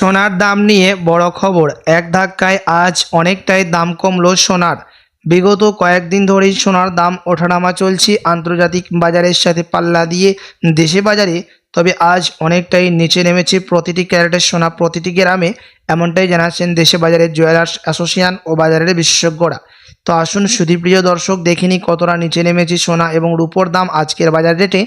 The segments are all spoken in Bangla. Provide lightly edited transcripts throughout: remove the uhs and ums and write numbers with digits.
সোনার দাম নিয়ে বড় খবর। এক ধাক্কায় আজ অনেকটাই দাম কমলো সোনার। বিগত কয়েকদিন ধরেই সোনার দাম ওঠানামা চলছে আন্তর্জাতিক বাজারের সাথে পাল্লা দিয়ে দেশে বাজারে। তবে আজ অনেকটাই নিচে নেমেছে প্রতিটি ক্যারেটের সোনা প্রতিটি গ্রামে, এমনটাই জানাচ্ছেন দেশে বাজারের জুয়েলার্স অ্যাসোসিয়েশন ও বাজারের বিশেষজ্ঞরা। তো আসুন সুধীপ্রিয় দর্শক, দেখিনি কতটা নিচে নেমেছে সোনা এবং রূপোর দাম আজকের বাজার রেটে।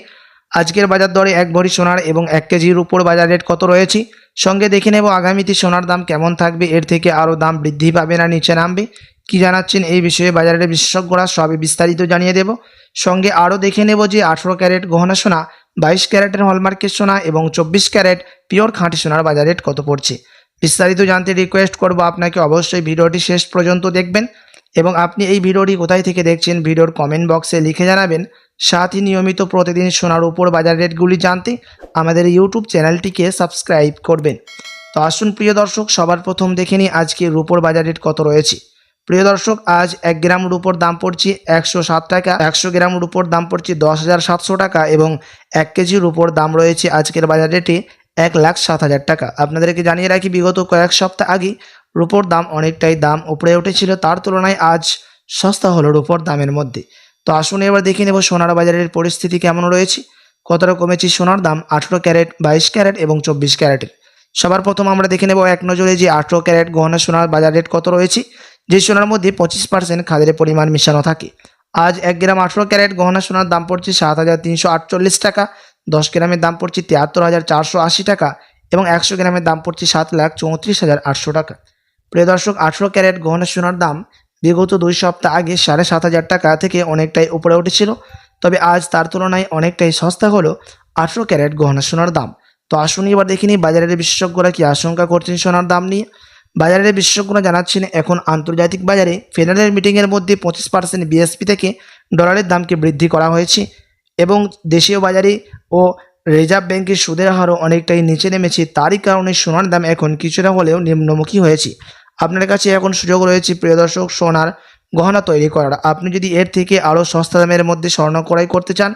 আজকের বাজার দরে এক ভরি সোনার এবং 1 কেজি রূপোর বাজার রেট কত রয়েছে, সঙ্গে দেখে নেব আগামীতে সোনার দাম কেমন থাকবে, এর থেকে আরও দাম বৃদ্ধি পাবে না নিচে নামবে, কি জানাচ্ছেন এই বিষয়ে বাজারের বিশেষজ্ঞরা, সবই বিস্তারিত জানিয়ে দেব। সঙ্গে আরও দেখে নেব যে 18 ক্যারেট গহনা সোনা, 22 ক্যারেটের হলমার্কের সোনা এবং 24 ক্যারেট পিওর খাঁটি সোনার বাজার রেট কত পড়ছে। বিস্তারিত জানতে রিকোয়েস্ট করব আপনাকে অবশ্যই ভিডিওটি শেষ পর্যন্ত দেখবেন এবং আপনি এই ভিডিওটি কোথায় থেকে দেখছেন ভিডিওর কমেন্ট বক্সে লিখে জানাবেন। সাথে নিয়মিত প্রতিদিন সোনার উপর বাজার রেটগুলি জানতে আমাদের ইউটিউব চ্যানেলটিকে সাবস্ক্রাইব করবেন। তো আসুন প্রিয় দর্শক, সবার প্রথম দেখে নিই আজকে রূপোর বাজার রেট কত রয়েছে। প্রিয় দর্শক, আজ 1 গ্রাম রূপোর দাম পড়ছে 107 টাকা, 100 গ্রাম রূপোর দাম পড়ছে 10,700 টাকা এবং 1 কেজি রূপোর দাম রয়েছে আজকের বাজার রেটে 1,07,000 টাকা। আপনাদেরকে জানিয়ে রাখি, বিগত কয়েক সপ্তাহ আগে রূপোর দাম অনেকটাই দাম উপরে উঠেছিল, তার তুলনায় আজ সস্তা হলো রূপোর দামের মধ্যে। তো আসুন এবার দেখে নেব সোনার বাজারের পরিস্থিতি কেমন রয়েছে, কতটা কমেছে সোনার দাম 18 ক্যারেট, 22 ক্যারেট এবং 24 ক্যারেটের। সবার প্রথম আমরা দেখে নেব এক নজরে যে 18 ক্যারেট গহনা সোনার বাজার রেট কত রয়েছে, যে সোনার মধ্যে 25% খাদের পরিমাণ মিশানো থাকে। আজ 1 গ্রাম 18 ক্যারেট গহনা সোনার দাম পড়ছে 7,348 টাকা, 10 গ্রামের দাম পড়ছে 73,480 টাকা এবং 100 গ্রামের দাম পড়ছে 7,34,800 টাকা। প্রিয় দর্শক, 18 ক্যারেট গহনা সোনার দাম বিগত 2 সপ্তাহ আগে 7,500 টাকা থেকে অনেকটাই উপরে উঠেছিল, তবে আজ তার তুলনায় অনেকটাই সস্তা হলো 18 ক্যারেট গহনা সোনার দাম। তো আসুন এবার দেখে নিই বাজারের বিশেষজ্ঞরা কি আশঙ্কা করছেন সোনার দাম নিয়ে। বাজারের বিশেষজ্ঞরা জানাচ্ছেন, এখন আন্তর্জাতিক বাজারে ফেডারেল মিটিংয়ের মধ্যে 25% বিএসপি থেকে ডলারের দামকে বৃদ্ধি করা হয়েছে এবং দেশীয় বাজারে ও রিজার্ভ ব্যাংকের সুদের হারও অনেকটাই নিচে নেমেছে। তারই কারণে সোনার দাম এখন কিছুটা হলেও নিম্নমুখী হয়েছে। আপনার কাছে এখন সুযোগ রয়েছে প্রিয় দর্শক সোনার গহনা তৈরি করার। আপনি যদি এর থেকে আরও সস্তা দামের মধ্যে স্বর্ণ ক্রয় করতে চান,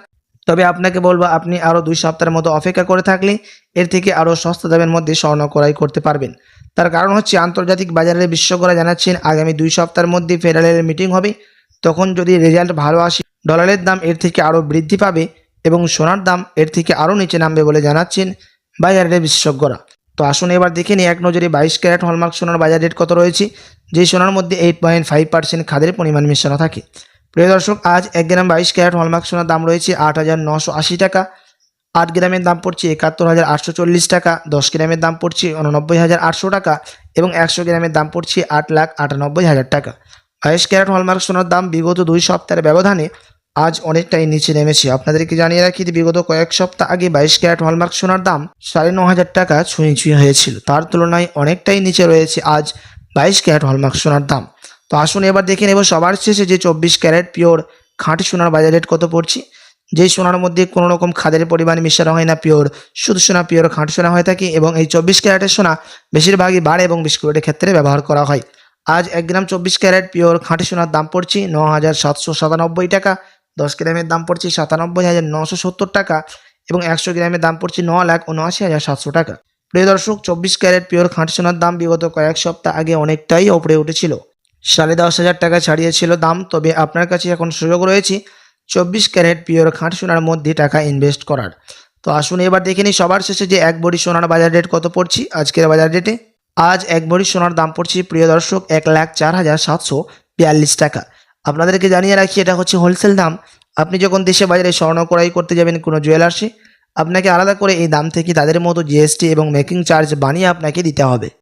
তবে আপনাকে বলবো আপনি আরও 2 সপ্তাহের মতো অপেক্ষা করে থাকলে এর থেকে আরও সস্তা দামের মধ্যে স্বর্ণ ক্রয় করতে পারবেন। তার কারণ হচ্ছে, আন্তর্জাতিক বাজারের বিশেষজ্ঞরা জানাচ্ছেন আগামী 2 সপ্তাহের মধ্যে ফেডারেল মিটিং হবে, তখন যদি রেজাল্ট ভালো আসে ডলারের দাম এর থেকে আরও বৃদ্ধি পাবে এবং সোনার দাম এর থেকে আরও নিচে নামবে বলে জানাচ্ছেন বাজারের বিশেষজ্ঞরা। তো আসুন এবার দেখে নিই এক নজরে 22 ক্যারেট হলমার্ক সোনার বাজার রেট কত রয়েছে, যে সোনার মধ্যে 8.5% খাদের পরিমাণ মিশানো থাকে। প্রিয় দর্শক, আজ 1 গ্রাম 22 ক্যারেট হলমার্ক সোনার দাম রয়েছে 8,980 টাকা, 8 গ্রামের দাম পড়ছে 71,840 টাকা, 10 গ্রামের দাম পড়ছে 89,800 টাকা এবং 100 গ্রামের দাম পড়ছে 8,98,000 টাকা। 22 ক্যারেট হলমার্ক সোনার দাম বিগত 2 সপ্তাহের ব্যবধানে আজ অনেকটাই নিচে নেমেছে। আপনাদেরকে জানিয়ে রাখি, বিগত কয়েক সপ্তাহ আগে 22 ক্যারেট হলমার্ক সোনার দাম 9,500 টাকা ছুঁই হয়েছিল, তার তুলনায় অনেকটাই নিচে রয়েছে আজ 22 ক্যারেট হলমার্ক সোনার দাম। তো আসুন এবার দেখে নেব সবার শেষে যে 24 ক্যারেট পিওর খাঁটি সোনার বাজার রেট কত পড়ছে, যে সোনার মধ্যে কোনো রকম খাদের পরিমাণ মিশানো হয় না, পিওর শুধু সোনা পিওর খাঁটি সোনা হয়ে থাকে এবং এই 24 ক্যারেটের সোনা বেশিরভাগই বার এবং বিস্কুটের ক্ষেত্রে ব্যবহার করা হয়। আজ 1 গ্রাম 24 ক্যারেট পিওর খাঁটি সোনার দাম পড়ছে 9,797 টাকা, 10 গ্রামের দাম পড়ছে 97,970 টাকা এবং 100 গ্রামের দাম পড়ছে 9,79,700 টাকা। প্রিয় দর্শক, 24 ক্যারেট পিওর খাঁটি সোনার দাম বিগত কয়েক সপ্তাহ আগে অনেকটাই উপরে উঠেছিল, 10,500 টাকা ছাড়িয়েছিল দাম। তবে আপনার কাছে এখন সুযোগ রয়েছে 24 ক্যারেট পিওর খাঁটি সোনার মধ্যে টাকা ইনভেস্ট করার। তো আসুন এবার দেখে নিই সবার শেষে যে 1 ভরি সোনার বাজার রেট কত পড়ছে আজকের বাজার রেটে। আজ 1 ভরি সোনার দাম পড়ছে প্রিয় দর্শক 1,04,742 টাকা। আপনাদেরকে জানিয়ে রাখি, এটা হচ্ছে হোলসেল দাম। আপনি যখন দেশে বাজারে স্বর্ণ ক্রয় করতে যাবেন কোনো জুয়েলার্সে, আপনাকে আলাদা করে এই দাম থেকে তাদের মতো জিএসটি এবং মেকিং চার্জ বানিয়ে আপনাকে দিতে হবে।